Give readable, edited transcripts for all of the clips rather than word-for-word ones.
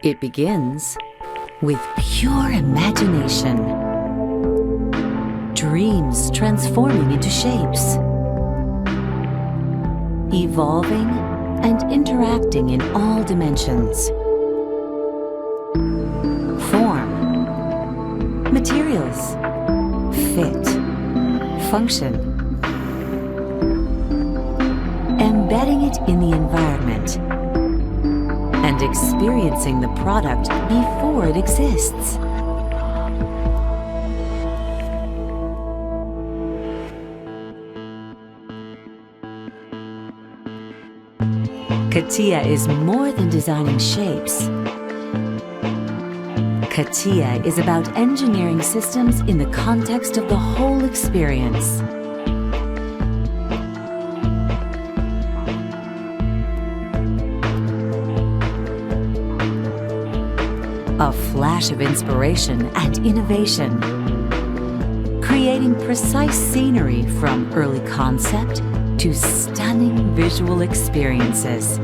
It begins with pure imagination, dreams transforming into shapes, evolving and interacting in all dimensions. Form, materials, fit, function, embedding it in the environment, and experiencing the product before it exists. Catia is more than designing shapes. Catia is about engineering systems in the context of the whole experience. A flash of inspiration and innovation, creating precise scenery from early concept to stunning visual experiences.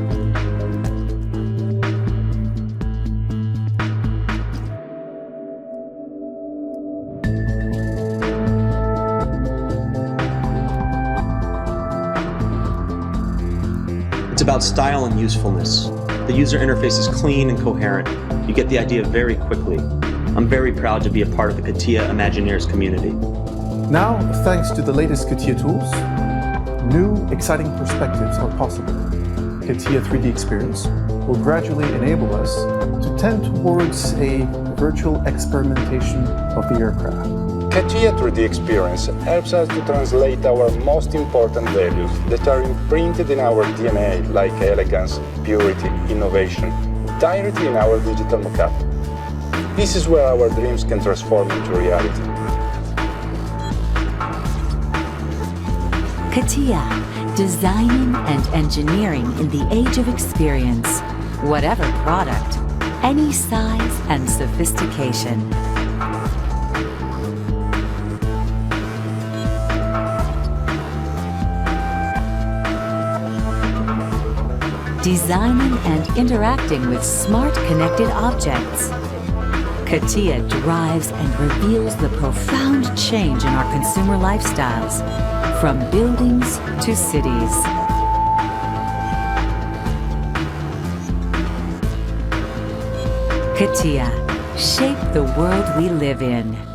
It's about style and usefulness. The user interface is clean and coherent. You get the idea very quickly. I'm very proud to be a part of the Catia Imagineers community. Now, thanks to the latest Catia tools, new, exciting perspectives are possible. Catia 3D experience will gradually enable us to tend towards a virtual experimentation of the aircraft. Catia 3D experience helps us to translate our most important values that are imprinted in our DNA, like elegance, purity, innovation, directly in our digital mockup. This is where our dreams can transform into reality. Catia, designing and engineering in the age of experience. Whatever product, any size and sophistication. Designing and interacting with smart connected objects. Catia drives and reveals the profound change in our consumer lifestyles, from buildings to cities. Catia, shape the world we live in.